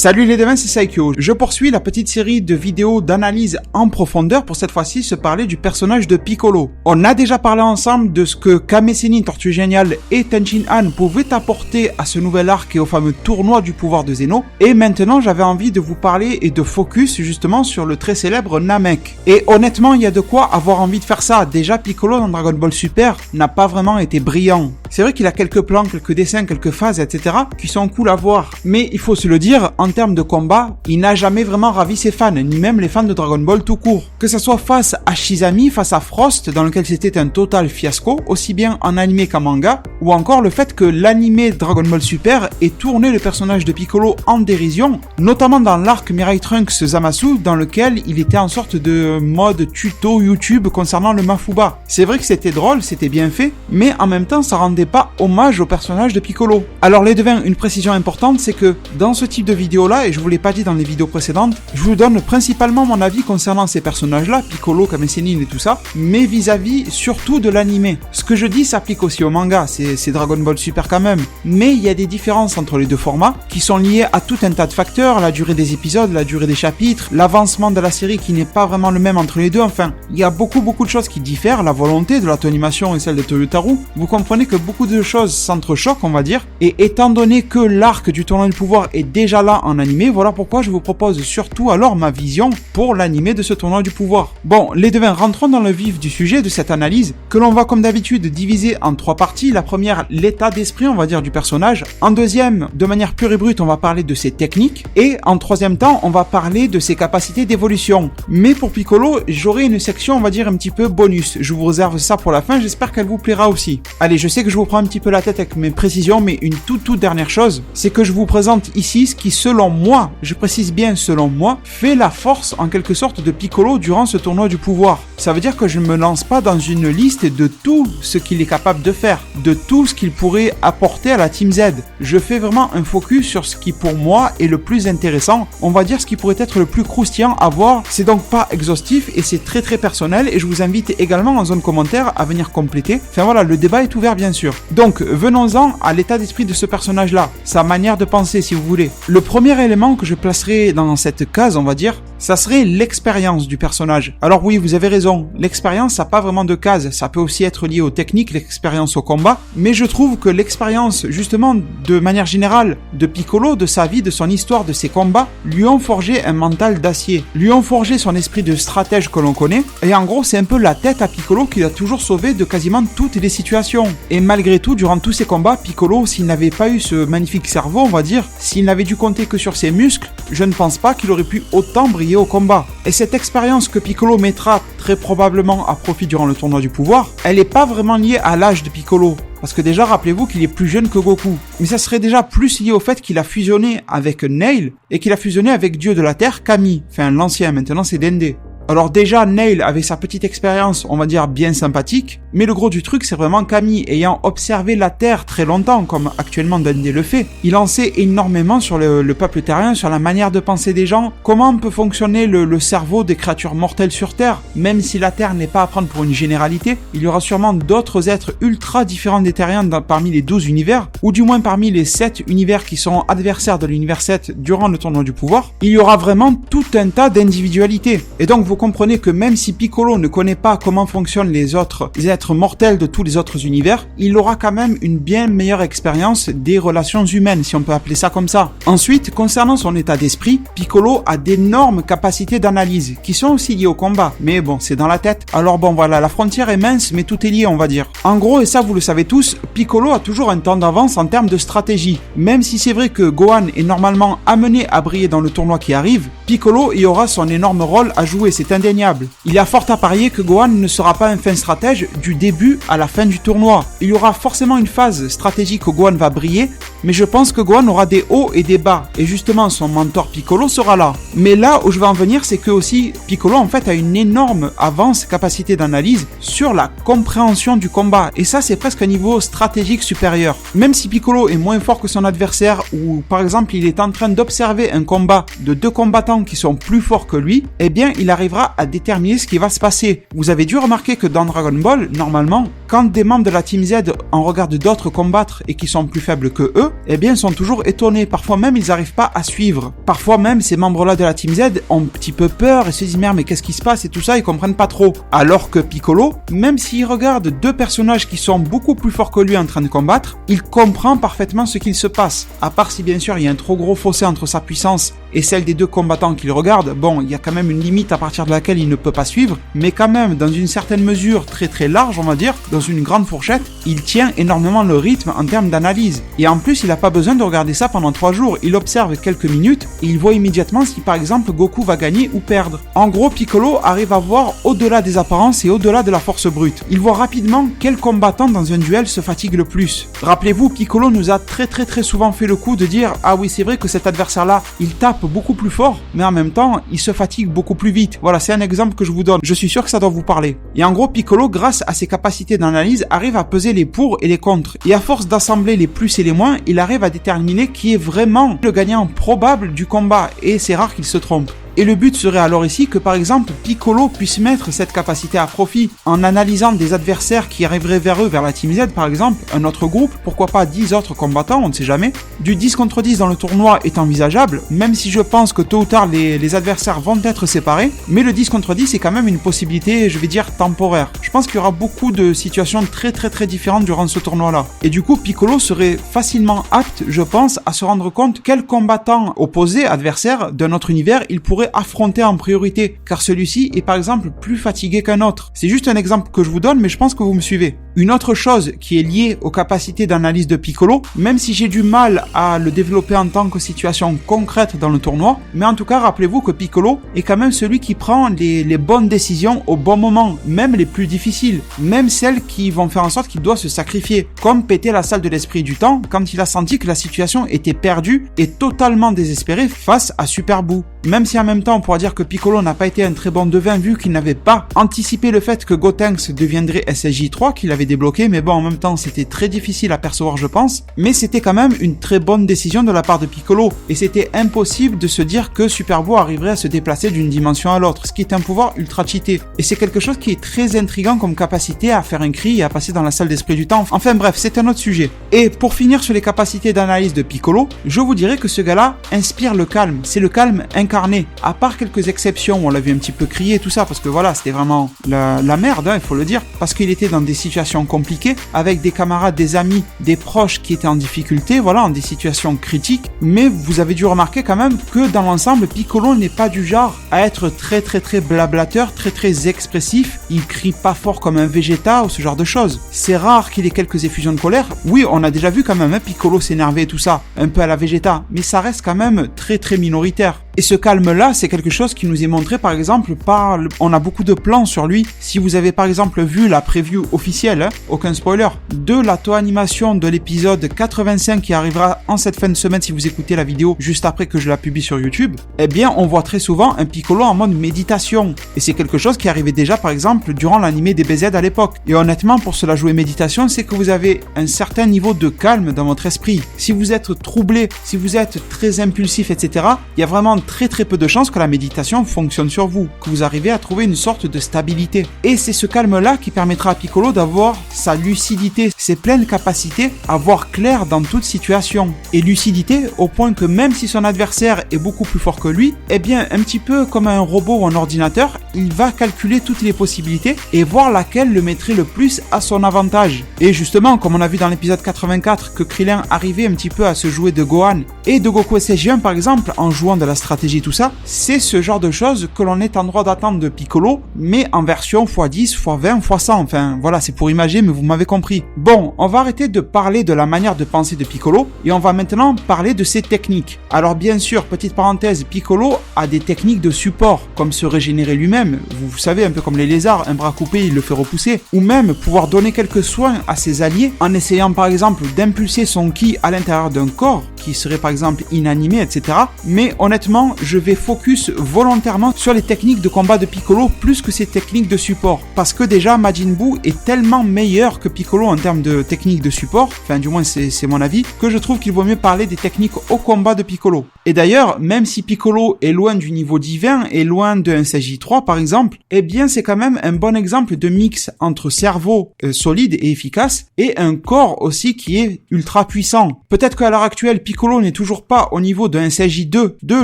Salut les devins, c'est Saikyo. Je poursuis la petite série de vidéos d'analyse en profondeur pour cette fois-ci se parler du personnage de Piccolo. On a déjà parlé ensemble de ce que Kame Sennin, Tortue Géniale et Tenshin Han pouvaient apporter à ce nouvel arc et au fameux tournoi du pouvoir de Zeno. Et maintenant, j'avais envie de vous parler et de focus justement sur le très célèbre Namek. Et honnêtement, il y a de quoi avoir envie de faire ça. Déjà, Piccolo dans Dragon Ball Super n'a pas vraiment été brillant. C'est vrai qu'il a quelques plans, quelques dessins, quelques phases, etc. qui sont cool à voir. Mais il faut se le dire, en termes de combat, il n'a jamais vraiment ravi ses fans, ni même les fans de Dragon Ball tout court. Que ça soit face à Shizami, face à Frost, dans lequel c'était un total fiasco, aussi bien en animé qu'en manga, ou encore le fait que l'animé Dragon Ball Super ait tourné le personnage de Piccolo en dérision, notamment dans l'arc Mirai Trunks Zamasu, dans lequel il était en sorte de mode tuto YouTube concernant le Mafuba. C'est vrai que c'était drôle, c'était bien fait, mais en même temps ça rendait pas hommage au personnage de Piccolo. Alors les devins, une précision importante, c'est que dans ce type de vidéo là, et je vous l'ai pas dit dans les vidéos précédentes, je vous donne principalement mon avis concernant ces personnages là, Piccolo, Kame Sennin et tout ça, mais vis-à-vis surtout de l'animé. Ce que je dis s'applique aussi au manga, c'est Dragon Ball Super quand même, mais il y a des différences entre les deux formats qui sont liées à tout un tas de facteurs, la durée des épisodes, la durée des chapitres, l'avancement de la série qui n'est pas vraiment le même entre les deux, enfin, il y a beaucoup de choses qui diffèrent, la volonté de l'animation et celle de Toyotarou. Vous comprenez que beaucoup de choses s'entrechoquent, on va dire, et étant donné que l'arc du tournoi du pouvoir est déjà là en animé, voilà pourquoi je vous propose surtout alors ma vision pour l'animé de ce tournoi du pouvoir. Bon, les devins, rentrons dans le vif du sujet de cette analyse, que l'on va comme d'habitude diviser en trois parties. La première, l'état d'esprit, on va dire, du personnage. En deuxième, de manière pure et brute, on va parler de ses techniques. Et en troisième temps, on va parler de ses capacités d'évolution. Mais pour Piccolo, j'aurai une section, on va dire, un petit peu bonus. Je vous réserve ça pour la fin, j'espère qu'elle vous plaira aussi. Allez, je sais que je vous prends un petit peu la tête avec mes précisions, mais une toute dernière chose, c'est que je vous présente ici ce qui, selon moi, je précise bien selon moi, fait la force en quelque sorte de Piccolo durant ce tournoi du pouvoir. Ça veut dire que je ne me lance pas dans une liste de tout ce qu'il est capable de faire, de tout ce qu'il pourrait apporter à la Team Z. Je fais vraiment un focus sur ce qui pour moi est le plus intéressant, on va dire ce qui pourrait être le plus croustillant à voir. C'est donc pas exhaustif et c'est très personnel et je vous invite également en zone commentaire à venir compléter. Enfin voilà, le débat est ouvert bien sûr. Donc venons-en à l'état d'esprit de ce personnage-là, sa manière de penser si vous voulez. Le premier élément que je placerai dans cette case, on va dire, ça serait l'expérience du personnage. Alors oui, vous avez raison, l'expérience ça n'a pas vraiment de case, ça peut aussi être lié aux techniques, l'expérience au combat, mais je trouve que l'expérience justement de manière générale de Piccolo, de sa vie, de son histoire, de ses combats, lui ont forgé un mental d'acier, lui ont forgé son esprit de stratège que l'on connaît, et en gros c'est un peu la tête à Piccolo qui l'a toujours sauvé de quasiment toutes les situations. Et malgré tout, durant tous ces combats, Piccolo, s'il n'avait pas eu ce magnifique cerveau, on va dire, s'il n'avait dû compter que sur ses muscles, je ne pense pas qu'il aurait pu autant briller au combat. Et cette expérience que Piccolo mettra très probablement à profit durant le tournoi du pouvoir, elle n'est pas vraiment liée à l'âge de Piccolo. Parce que déjà, rappelez-vous qu'il est plus jeune que Goku. Mais ça serait déjà plus lié au fait qu'il a fusionné avec Nail et qu'il a fusionné avec Dieu de la Terre, Kami. Enfin, l'ancien, maintenant c'est Dende. Alors déjà, Nail avait sa petite expérience, on va dire bien sympathique, mais le gros du truc, c'est vraiment Kami, ayant observé la Terre très longtemps, comme actuellement Dende le fait. Il en sait énormément sur le peuple terrien, sur la manière de penser des gens, comment peut fonctionner le cerveau des créatures mortelles sur Terre. Même si la Terre n'est pas à prendre pour une généralité, il y aura sûrement d'autres êtres ultra différents des terriens parmi les 12 univers, ou du moins parmi les 7 univers qui seront adversaires de l'univers 7 durant le tournoi du pouvoir. Il y aura vraiment tout un tas d'individualités. Et donc vous comprenez que même si Piccolo ne connaît pas comment fonctionnent les autres êtres mortels de tous les autres univers, il aura quand même une bien meilleure expérience des relations humaines, si on peut appeler ça comme ça. Ensuite, concernant son état d'esprit, Piccolo a d'énormes capacités d'analyse, qui sont aussi liées au combat, mais bon, c'est dans la tête. Alors bon, voilà, la frontière est mince, mais tout est lié, on va dire. En gros, et ça vous le savez tous, Piccolo a toujours un temps d'avance en termes de stratégie. Même si c'est vrai que Gohan est normalement amené à briller dans le tournoi qui arrive, Piccolo y aura son énorme rôle à jouer, c'est indéniable. Il y a fort à parier que Gohan ne sera pas un fin stratège du début à la fin du tournoi. Il y aura forcément une phase stratégique où Gohan va briller, mais je pense que Gohan aura des hauts et des bas, et justement son mentor Piccolo sera là. Mais là où je veux en venir, c'est que aussi Piccolo en fait a une énorme avance, capacité d'analyse sur la compréhension du combat, et ça c'est presque un niveau stratégique supérieur. Même si Piccolo est moins fort que son adversaire, ou par exemple il est en train d'observer un combat de deux combattants qui sont plus forts que lui, eh bien il arrivera arrivera à déterminer ce qui va se passer. Vous avez dû remarquer que dans Dragon Ball, normalement, quand des membres de la Team Z en regardent d'autres combattre et qui sont plus faibles que eux, eh bien ils sont toujours étonnés. Parfois même ils n'arrivent pas à suivre. Parfois même ces membres-là de la Team Z ont un petit peu peur et se disent merde mais qu'est-ce qui se passe et tout ça, ils comprennent pas trop. Alors que Piccolo, même s'il regarde deux personnages qui sont beaucoup plus forts que lui en train de combattre, il comprend parfaitement ce qu'il se passe. À part si bien sûr il y a un trop gros fossé entre sa puissance et celle des deux combattants qu'il regarde, bon, il y a quand même une limite à partir de laquelle il ne peut pas suivre, mais quand même, dans une certaine mesure très très large, on va dire, dans une grande fourchette, il tient énormément le rythme en termes d'analyse. Et en plus, il n'a pas besoin de regarder ça pendant 3 jours, il observe quelques minutes et il voit immédiatement si par exemple Goku va gagner ou perdre. En gros, Piccolo arrive à voir au-delà des apparences et au-delà de la force brute. Il voit rapidement quel combattant dans un duel se fatigue le plus. Rappelez-vous, Piccolo nous a très souvent fait le coup de dire « Ah oui, c'est vrai que cet adversaire-là, il tape beaucoup plus fort, mais en même temps, il se fatigue beaucoup plus vite. » Voilà, c'est un exemple que je vous donne. Je suis sûr que ça doit vous parler. Et en gros, Piccolo, grâce à ses capacités d'analyse, arrive à peser les pour et les contre. Et à force d'assembler les plus et les moins, il arrive à déterminer qui est vraiment le gagnant probable du combat. Et c'est rare qu'il se trompe. Et le but serait alors ici que par exemple Piccolo puisse mettre cette capacité à profit en analysant des adversaires qui arriveraient vers eux, vers la Team Z par exemple, un autre groupe, pourquoi pas 10 autres combattants, on ne sait jamais. Du 10 contre 10 dans le tournoi est envisageable, même si je pense que tôt ou tard les adversaires vont être séparés, mais le 10 contre 10 est quand même une possibilité, je vais dire, temporaire. Je pense qu'il y aura beaucoup de situations très différentes durant ce tournoi-là. Et du coup, Piccolo serait facilement apte, je pense, à se rendre compte quel combattant opposé, adversaire d'un autre univers, il pourrait affronter en priorité, car celui-ci est par exemple plus fatigué qu'un autre. C'est juste un exemple que je vous donne, mais je pense que vous me suivez. Une autre chose qui est liée aux capacités d'analyse de Piccolo, même si j'ai du mal à le développer en tant que situation concrète dans le tournoi, mais en tout cas rappelez-vous que Piccolo est quand même celui qui prend les bonnes décisions au bon moment, même les plus difficiles, même celles qui vont faire en sorte qu'il doit se sacrifier, comme péter la salle de l'esprit du temps quand il a senti que la situation était perdue et totalement désespérée face à Super Buu. Même si en même temps on pourra dire que Piccolo n'a pas été un très bon devin vu qu'il n'avait pas anticipé le fait que Gotenks deviendrait SSJ3 qu'il avait débloqué, mais bon en même temps c'était très difficile à percevoir je pense, mais c'était quand même une très bonne décision de la part de Piccolo et c'était impossible de se dire que Super Buu arriverait à se déplacer d'une dimension à l'autre, ce qui est un pouvoir ultra cheaté et c'est quelque chose qui est très intriguant comme capacité à faire un cri et à passer dans la salle d'esprit du temps, enfin bref c'est un autre sujet. Et pour finir sur les capacités d'analyse de Piccolo, je vous dirais que ce gars-là inspire le calme, c'est le calme incarné, à part quelques exceptions où on l'a vu un petit peu crier et tout ça, parce que voilà, c'était vraiment la merde, hein, il faut le dire, parce qu'il était dans des situations compliquées, avec des camarades, des amis, des proches qui étaient en difficulté, voilà, en des situations critiques, mais vous avez dû remarquer quand même que dans l'ensemble, Piccolo n'est pas du genre à être très blablateur, très expressif, il crie pas fort comme un Vegeta ou ce genre de choses. C'est rare qu'il ait quelques effusions de colère, oui, on a déjà vu quand même, hein, Piccolo s'énerver et tout ça, un peu à la Vegeta, mais ça reste quand même très minoritaire. Et ce calme-là, c'est quelque chose qui nous est montré par exemple par... On a beaucoup de plans sur lui. Si vous avez par exemple vu la preview officielle, hein, aucun spoiler, de la animation de l'épisode 85 qui arrivera en cette fin de semaine si vous écoutez la vidéo juste après que je la publie sur YouTube, eh bien on voit très souvent un Piccolo en mode méditation. Et c'est quelque chose qui arrivait déjà par exemple durant l'animé DBZ à l'époque. Et honnêtement, pour cela jouer méditation, c'est que vous avez un certain niveau de calme dans votre esprit. Si vous êtes troublé, si vous êtes très impulsif, etc., il y a vraiment très peu de chances que la méditation fonctionne sur vous, que vous arrivez à trouver une sorte de stabilité. Et c'est ce calme-là qui permettra à Piccolo d'avoir sa lucidité, ses pleines capacités à voir clair dans toute situation. Et lucidité au point que même si son adversaire est beaucoup plus fort que lui, eh bien un petit peu comme un robot ou un ordinateur, il va calculer toutes les possibilités et voir laquelle le mettrait le plus à son avantage. Et justement, comme on a vu dans l'épisode 84 que Krillin arrivait un petit peu à se jouer de Gohan et de Goku SSJ1 par exemple en jouant de la stratégie tout ça, c'est ce genre de choses que l'on est en droit d'attendre de Piccolo, mais en version x10, x20, x100, enfin voilà, c'est pour imager, mais vous m'avez compris. Bon, on va arrêter de parler de la manière de penser de Piccolo, et on va maintenant parler de ses techniques. Alors bien sûr, petite parenthèse, Piccolo a des techniques de support, comme se régénérer lui-même, vous savez, un peu comme les lézards, un bras coupé, il le fait repousser, ou même pouvoir donner quelques soins à ses alliés, en essayant par exemple d'impulser son ki à l'intérieur d'un corps, qui seraient par exemple inanimés, etc. Mais honnêtement, je vais focus volontairement sur les techniques de combat de Piccolo plus que ses techniques de support. Parce que déjà, Majin Buu est tellement meilleur que Piccolo en termes de techniques de support, enfin du moins c'est mon avis, que je trouve qu'il vaut mieux parler des techniques au combat de Piccolo. Et d'ailleurs, même si Piccolo est loin du niveau divin et loin d'un SJ3 par exemple, eh bien c'est quand même un bon exemple de mix entre cerveau solide et efficace et un corps aussi qui est ultra puissant. Peut-être qu'à l'heure actuelle, Piccolo n'est toujours pas au niveau d'un SJ2 de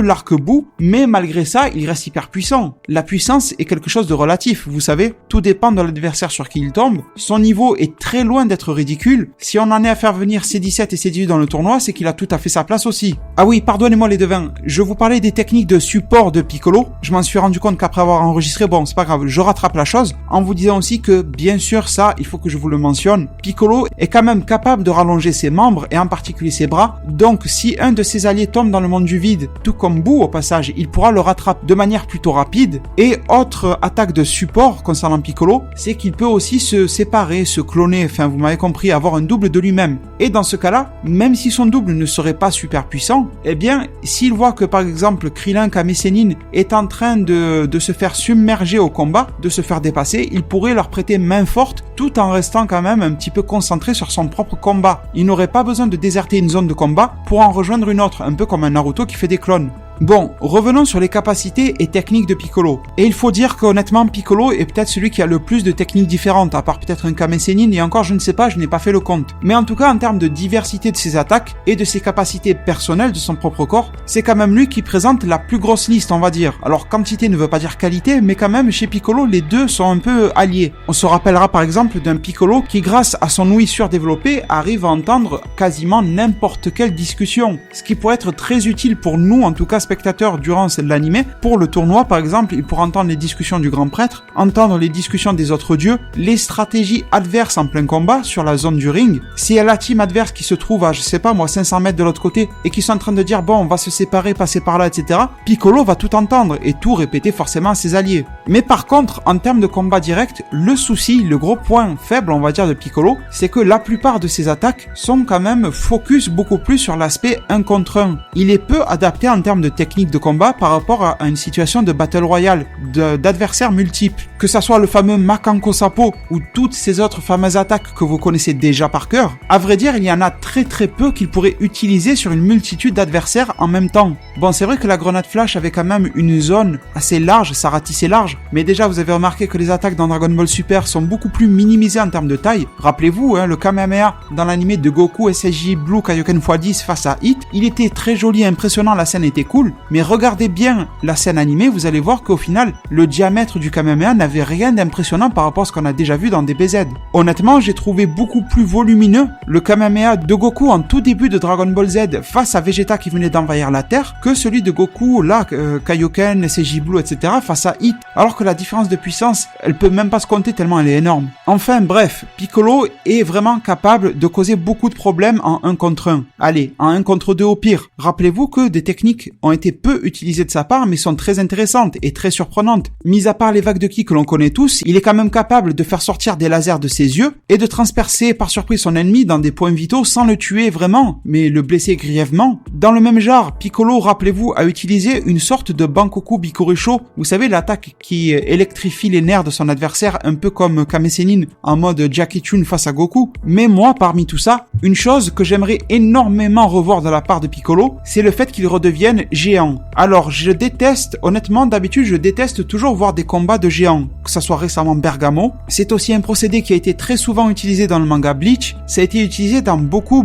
l'arc-bout, mais malgré ça, il reste hyper puissant. La puissance est quelque chose de relatif, vous savez, tout dépend de l'adversaire sur qui il tombe. Son niveau est très loin d'être ridicule. Si on en est à faire venir C17 et C18 dans le tournoi, c'est qu'il a tout à fait sa place aussi. Ah oui, pardonnez-moi les devins, je vous parlais des techniques de support de Piccolo. Je m'en suis rendu compte qu'après avoir enregistré, bon, c'est pas grave, je rattrape la chose, en vous disant aussi que, bien sûr, ça, il faut que je vous le mentionne, Piccolo est quand même capable de rallonger ses membres, et en particulier ses bras, donc si un de ses alliés tombe dans le monde du vide, tout comme Buu au passage, il pourra le rattraper de manière plutôt rapide. Et autre attaque de support concernant Piccolo, c'est qu'il peut aussi se séparer, se cloner, enfin vous m'avez compris, avoir un double de lui-même. Et dans ce cas-là, même si son double ne serait pas super puissant, eh bien, s'il voit que par exemple Krillin Kame Sennin est en train de se faire submerger au combat, de se faire dépasser, il pourrait leur prêter main forte tout en restant quand même un petit peu concentré sur son propre combat. Il n'aurait pas besoin de déserter une zone de combat pour en rejoindre une autre, un peu comme un Naruto qui fait des clones. Bon, revenons sur les capacités et techniques de Piccolo. Et il faut dire qu'honnêtement, Piccolo est peut-être celui qui a le plus de techniques différentes, à part peut-être un Kame Sennin, et encore je ne sais pas, je n'ai pas fait le compte. Mais en tout cas, en termes de diversité de ses attaques et de ses capacités personnelles de son propre corps, c'est quand même lui qui présente la plus grosse liste, on va dire. Alors quantité ne veut pas dire qualité, mais quand même chez Piccolo, les deux sont un peu alliés. On se rappellera par exemple d'un Piccolo qui, grâce à son ouïe surdéveloppée, arrive à entendre quasiment n'importe quelle discussion. Ce qui pourrait être très utile pour nous, en tout cas spectateurs durant l'anime. Pour le tournoi par exemple, il pourra entendre les discussions du grand prêtre, entendre les discussions des autres dieux, les stratégies adverses en plein combat sur la zone du ring. Si y a la team adverse qui se trouve à, je sais pas moi, 500 mètres de l'autre côté et qui sont en train de dire bon on va se séparer, passer par là, etc. Piccolo va tout entendre et tout répéter forcément à ses alliés. Mais par contre, en termes de combat direct, le souci, le gros point faible on va dire de Piccolo, c'est que la plupart de ses attaques sont quand même focus beaucoup plus sur l'aspect 1 contre 1. Il est peu adapté en termes de technique de combat par rapport à une situation de battle royale, d'adversaires multiples. Que ça soit le fameux Makanko Sapo ou toutes ces autres fameuses attaques que vous connaissez déjà par cœur, à vrai dire, il y en a très peu qu'il pourrait utiliser sur une multitude d'adversaires en même temps. Bon, c'est vrai que la grenade flash avait quand même une zone assez large, ça ratissait large, mais déjà vous avez remarqué que les attaques dans Dragon Ball Super sont beaucoup plus minimisées en termes de taille. Rappelez-vous, le Kamehameha dans l'anime de Goku SSJ Blue Kaioken x10 face à Hit, il était très joli et impressionnant, la scène était cool, mais regardez bien la scène animée, vous allez voir qu'au final, le diamètre du Kamehameha n'avait rien d'impressionnant par rapport à ce qu'on a déjà vu dans DBZ. Honnêtement, j'ai trouvé beaucoup plus volumineux le Kamehameha de Goku en tout début de Dragon Ball Z face à Vegeta qui venait d'envahir la Terre que celui de Goku, là, Kaioken, SSJ Blue, etc. face à Hit, alors que la différence de puissance, elle peut même pas se compter tellement elle est énorme. Enfin bref, Piccolo est vraiment capable de causer beaucoup de problèmes en 1 contre 1. Allez, en 1 contre 2 au pire. Rappelez-vous que des techniques ont été peu utilisées de sa part, mais sont très intéressantes et très surprenantes. Mis à part les vagues de ki que l'on connaît tous, il est quand même capable de faire sortir des lasers de ses yeux et de transpercer par surprise son ennemi dans des points vitaux sans le tuer vraiment, mais le blesser grièvement. Dans le même genre, Piccolo, rappelez-vous, a utilisé une sorte de Bankoku Bikurisho, vous savez l'attaque qui électrifie les nerfs de son adversaire un peu comme Kame Sennin en mode Jackie Chun face à Goku. Mais moi, parmi tout ça, une chose que j'aimerais énormément revoir de la part de Piccolo, c'est le fait qu'il redevienne géant. Alors, je déteste, honnêtement, d'habitude, je déteste toujours voir des combats de géants, que ça soit récemment Bergamo. C'est aussi un procédé qui a été très souvent utilisé dans le manga Bleach, ça a été utilisé dans beaucoup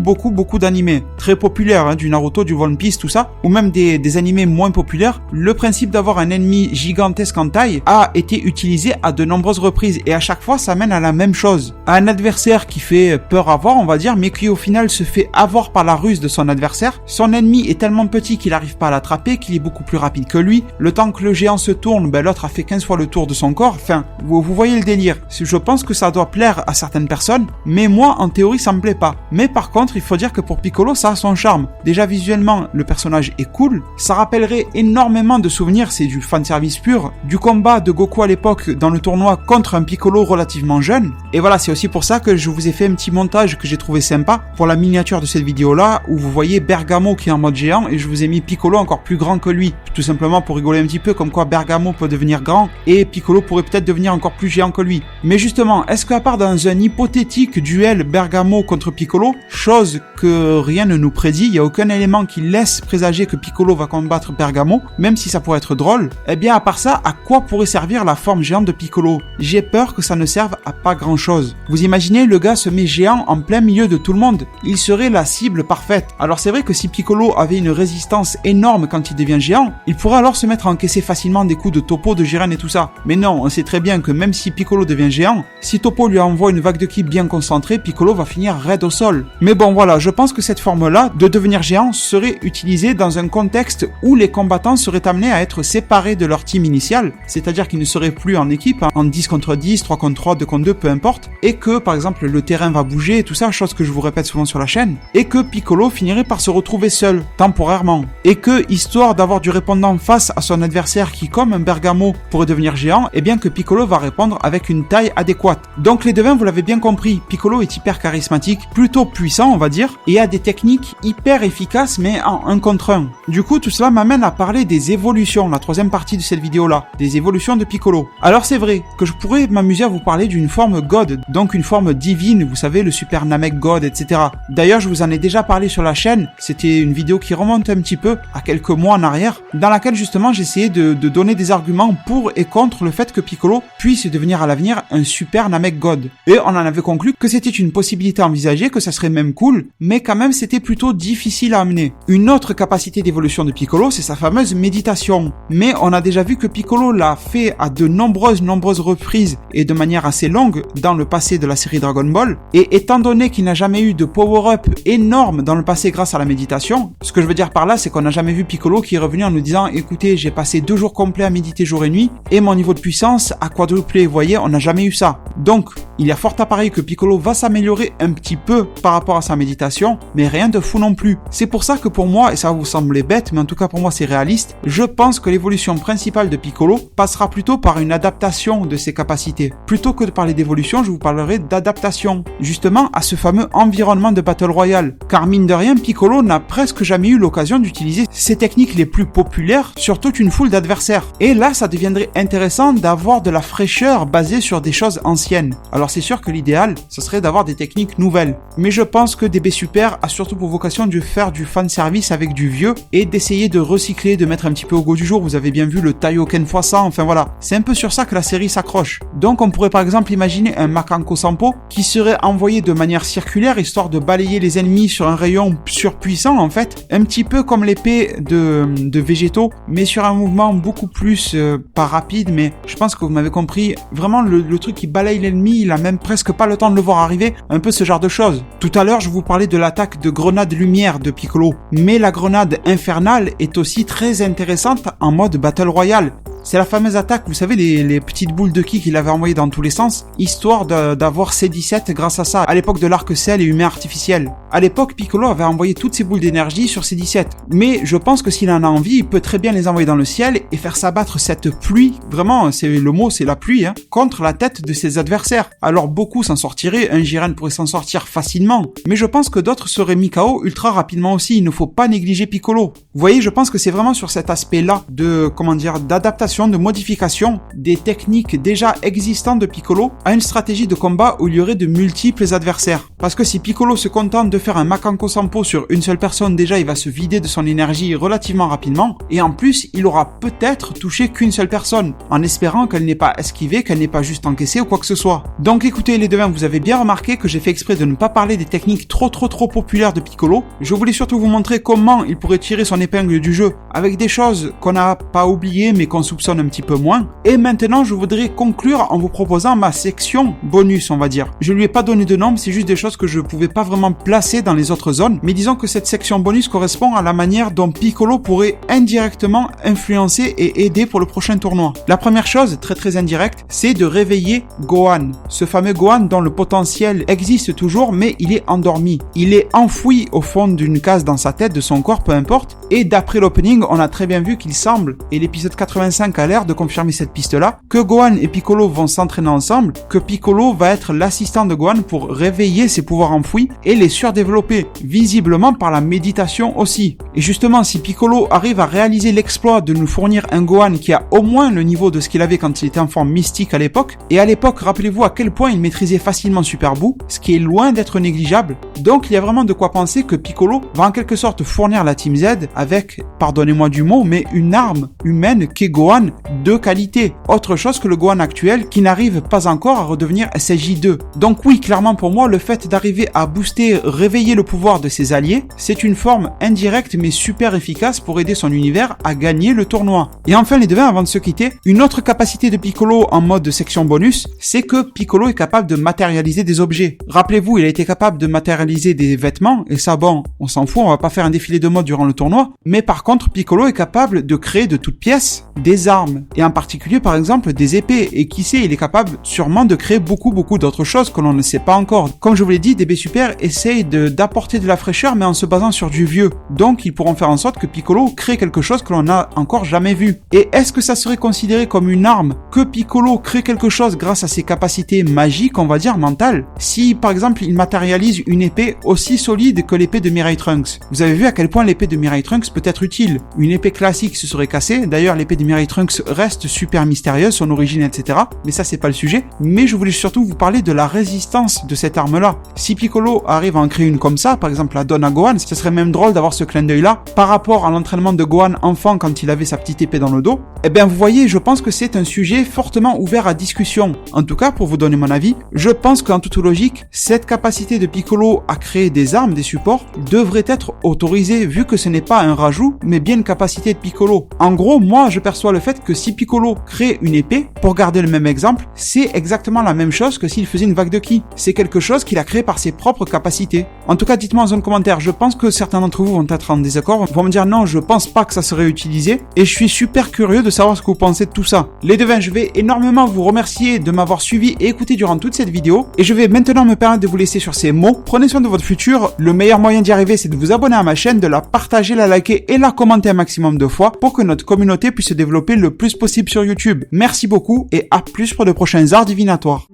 d'animés, très populaires, du Naruto, du One Piece, tout ça, ou même des animés moins populaires. Le principe d'avoir un ennemi gigantesque en taille a été utilisé à de nombreuses reprises, et à chaque fois, ça mène à la même chose. À un adversaire qui fait peur à voir, on va dire, mais qui au final se fait avoir par la ruse de son adversaire. Son ennemi est tellement petit qu'il n'arrive pas à l'attraper, l'attraper, qu'il est beaucoup plus rapide que lui. Le temps que le géant se tourne, l'autre a fait 15 fois le tour de son corps. Enfin, vous voyez le délire. Je pense que ça doit plaire à certaines personnes, mais moi, en théorie, ça me plaît pas. Mais par contre, il faut dire que pour Piccolo, ça a son charme. Déjà, visuellement, le personnage est cool. Ça rappellerait énormément de souvenirs, c'est du fanservice pur, du combat de Goku à l'époque dans le tournoi contre un Piccolo relativement jeune. Et voilà, c'est aussi pour ça que je vous ai fait un petit montage que j'ai trouvé sympa pour la miniature de cette vidéo-là, où vous voyez Bergamo qui est en mode géant, et je vous ai mis Piccolo encore plus grand que lui. Tout simplement pour rigoler un petit peu, comme quoi Bergamo peut devenir grand, et Piccolo pourrait peut-être devenir encore plus géant que lui. Mais justement, est-ce qu'à part dans un hypothétique duel Bergamo contre Piccolo, chose que rien ne nous prédit, il n'y a aucun élément qui laisse présager que Piccolo va combattre Bergamo, même si ça pourrait être drôle, eh bien à part ça, à quoi pourrait servir la forme géante de Piccolo? J'ai peur que ça ne serve à pas grand chose. Vous imaginez, le gars se met géant en plein milieu de tout le monde, il serait la cible parfaite. Alors c'est vrai que si Piccolo avait une résistance énorme quand il devient géant, il pourrait alors se mettre à encaisser facilement des coups de Toppo, de Jiren et tout ça. Mais non, on sait très bien que même si Piccolo devient géant, si Toppo lui envoie une vague de ki bien concentrée, Piccolo va finir raide au sol. Mais bon voilà, je pense que cette forme-là, de devenir géant, serait utilisée dans un contexte où les combattants seraient amenés à être séparés de leur team initial, c'est-à-dire qu'ils ne seraient plus en équipe, en 10 contre 10, 3 contre 3, 2 contre 2, peu importe, et que par exemple le terrain va bouger et tout ça, chose que je vous répète souvent sur la chaîne, et que Piccolo finirait par se retrouver seul, temporairement, et que, histoire d'avoir du répondant face à son adversaire qui, comme un Bergamo, pourrait devenir géant, eh bien que Piccolo va répondre avec une taille adéquate. Donc les devins, vous l'avez bien compris, Piccolo est hyper charismatique, plutôt puissant on va dire, et a des techniques hyper efficaces mais en 1 contre 1. Du coup tout cela m'amène à parler des évolutions, la troisième partie de cette vidéo là, des évolutions de Piccolo. Alors c'est vrai que je pourrais m'amuser à vous parler d'une forme God, donc une forme divine, vous savez le Super Namek God, etc. D'ailleurs je vous en ai déjà parlé sur la chaîne, c'était une vidéo qui remonte un petit peu à quelques mois en arrière, dans laquelle justement j'essayais de donner des arguments pour et contre le fait que Piccolo puisse devenir à l'avenir un Super Namek God. Et on en avait conclu que c'était une possibilité envisagée, que ça serait même cool, mais quand même c'était plutôt difficile à amener. Une autre capacité d'évolution de Piccolo, c'est sa fameuse méditation. Mais on a déjà vu que Piccolo l'a fait à de nombreuses reprises et de manière assez longue dans le passé de la série Dragon Ball. Et étant donné qu'il n'a jamais eu de power-up énorme dans le passé grâce à la méditation, ce que je veux dire par là, c'est qu'on n'a jamais vu Piccolo qui est revenu en nous disant « Écoutez, j'ai passé 2 jours complets à méditer jour et nuit et mon niveau de puissance a quadruplé. » Vous voyez, on n'a jamais eu ça. Donc, il y a fort à parier que Piccolo va s'améliorer un petit peu par rapport à sa méditation, mais rien de fou non plus. C'est pour ça que pour moi, et ça va vous sembler bête, mais en tout cas pour moi c'est réaliste, je pense que l'évolution principale de Piccolo passera plutôt par une adaptation de ses capacités. Plutôt que de parler d'évolution, je vous parlerai d'adaptation, justement à ce fameux environnement de Battle Royale. Car mine de rien, Piccolo n'a presque jamais eu l'occasion d'utiliser ses techniques les plus populaires sur toute une foule d'adversaires. Et là, ça deviendrait intéressant d'avoir de la fraîcheur basée sur des choses anciennes. Alors c'est sûr que l'idéal, ce serait d'avoir des techniques nouvelles. Mais je pense que DB Super a surtout pour vocation de faire du fanservice avec du vieux et d'essayer de recycler, de mettre un petit peu au goût du jour. Vous avez bien vu le Taioken x100, enfin voilà. C'est un peu sur ça que la série s'accroche. Donc on pourrait par exemple imaginer un Makanko Sampo qui serait envoyé de manière circulaire histoire de balayer les ennemis sur un rayon surpuissant en fait. Un petit peu comme l'épée de Végétaux, mais sur un mouvement beaucoup plus, pas rapide, mais je pense que vous m'avez compris. Vraiment le truc qui balaye l'ennemi, il a même presque pas le temps de le voir arriver. Un peu ce genre de choses. Tout à l'heure, je vous parlais de l'attaque de grenade lumière de Piccolo. Mais la grenade infernale est aussi très intéressante en mode Battle Royale. C'est la fameuse attaque, vous savez, les petites boules de ki qu'il avait envoyées dans tous les sens, histoire d'avoir C17 grâce à ça, à l'époque de l'arc Cell et humain artificiel. À l'époque, Piccolo avait envoyé toutes ses boules d'énergie sur C17. Mais je pense que s'il en a envie, il peut très bien les envoyer dans le ciel et faire s'abattre cette pluie, vraiment, c'est le mot, c'est la pluie, contre la tête de ses adversaires. Alors beaucoup s'en sortiraient, un Jiren pourrait s'en sortir facilement, mais je pense que d'autres seraient mis KO ultra rapidement aussi, il ne faut pas négliger Piccolo. Vous voyez, je pense que c'est vraiment sur cet aspect-là d'adaptation, de modification des techniques déjà existantes de Piccolo à une stratégie de combat où il y aurait de multiples adversaires. Parce que si Piccolo se contente de faire un Makanko Sampo sur une seule personne, déjà il va se vider de son énergie relativement rapidement, et en plus il aura peut-être touché qu'une seule personne, en espérant qu'elle n'ait pas esquivé, qu'elle n'ait pas juste encaissé ou quoi que ce soit. Donc écoutez les devins, vous avez bien remarqué que j'ai fait exprès de ne pas parler des techniques trop populaires de Piccolo. Je voulais surtout vous montrer comment il pourrait tirer son épingle du jeu, avec des choses qu'on n'a pas oubliées mais qu'on soupçonne soupçonne un petit peu moins. Et maintenant, je voudrais conclure en vous proposant ma section bonus, on va dire. Je lui ai pas donné de nom, c'est juste des choses que je pouvais pas vraiment placer dans les autres zones, mais disons que cette section bonus correspond à la manière dont Piccolo pourrait indirectement influencer et aider pour le prochain tournoi. La première chose, très indirecte, c'est de réveiller Gohan. Ce fameux Gohan dont le potentiel existe toujours, mais il est endormi. Il est enfoui au fond d'une case dans sa tête, de son corps, peu importe. Et d'après l'opening, on a très bien vu qu'il semble, et l'épisode 85 a l'air de confirmer cette piste-là, que Gohan et Piccolo vont s'entraîner ensemble, que Piccolo va être l'assistant de Gohan pour réveiller ses pouvoirs enfouis et les surdévelopper, visiblement par la méditation aussi. Et justement, si Piccolo arrive à réaliser l'exploit de nous fournir un Gohan qui a au moins le niveau de ce qu'il avait quand il était en forme mystique à l'époque, et à l'époque, rappelez-vous à quel point il maîtrisait facilement Super Buu, ce qui est loin d'être négligeable, donc il y a vraiment de quoi penser que Piccolo va en quelque sorte fournir la Team Z avec, pardonnez-moi du mot, mais une arme humaine qu'est Gohan de qualité. Autre chose que le Gohan actuel qui n'arrive pas encore à redevenir SSJ2. Donc oui, clairement pour moi, le fait d'arriver à booster, réveiller le pouvoir de ses alliés, c'est une forme indirecte mais super efficace pour aider son univers à gagner le tournoi. Et enfin les devins, avant de se quitter, une autre capacité de Piccolo en mode section bonus, c'est que Piccolo est capable de matérialiser des objets. Rappelez-vous, il a été capable de matérialiser des vêtements, et ça bon, on s'en fout, on va pas faire un défilé de mode durant le tournoi, mais par contre Piccolo est capable de créer de toutes pièces des armes, et en particulier par exemple des épées, et qui sait, il est capable sûrement de créer beaucoup d'autres choses que l'on ne sait pas encore. Comme je vous l'ai dit, DB Super essaye d'apporter de la fraîcheur mais en se basant sur du vieux, donc ils pourront faire en sorte que Piccolo crée quelque chose que l'on n'a encore jamais vu. Et est-ce que ça serait considéré comme une arme que Piccolo crée quelque chose grâce à ses capacités magiques, on va dire mentales, si par exemple il matérialise une épée aussi solide que l'épée de Mirai Trunks? Vous avez vu à quel point l'épée de Mirai Trunks peut être utile. Une épée classique se serait cassée, d'ailleurs l'épée de Mirai Trunks reste super mystérieuse, son origine etc, mais ça c'est pas le sujet, mais je voulais surtout vous parler de la résistance de cette arme-là. Si Piccolo arrive à en créer une comme ça, par exemple la donne à Gohan, ce serait même drôle d'avoir ce clin d'œil-là par rapport à l'entraînement de Gohan enfant quand il avait sa petite épée dans le dos. Eh bien vous voyez, je pense que c'est un sujet fortement ouvert à discussion. En tout cas, pour vous donner mon avis, je pense qu'en toute logique, cette capacité de Piccolo à créer des armes, des supports, devrait être autorisée vu que ce n'est pas un rajout, mais bien une capacité de Piccolo. En gros, moi je perçois le fait que si Piccolo crée une épée, pour garder le même exemple, c'est exactement la même chose que s'il faisait une vague de ki. C'est quelque chose qu'il a créé par ses propres capacités. En tout cas, dites-moi en zone commentaire, je pense que certains d'entre vous vont être en désaccord, vont me dire non, je pense pas que ça serait utilisé, et je suis super curieux de savoir ce que vous pensez de tout ça. Les devins, je vais énormément vous remercier de m'avoir suivi et écouté durant toute cette vidéo, et je vais maintenant me permettre de vous laisser sur ces mots. Prenez soin de votre futur, le meilleur moyen d'y arriver c'est de vous abonner à ma chaîne, de la partager, la liker et la commenter un maximum de fois pour que notre communauté puisse se développer le plus possible sur YouTube. Merci beaucoup et à plus pour de prochains arts divinatoires.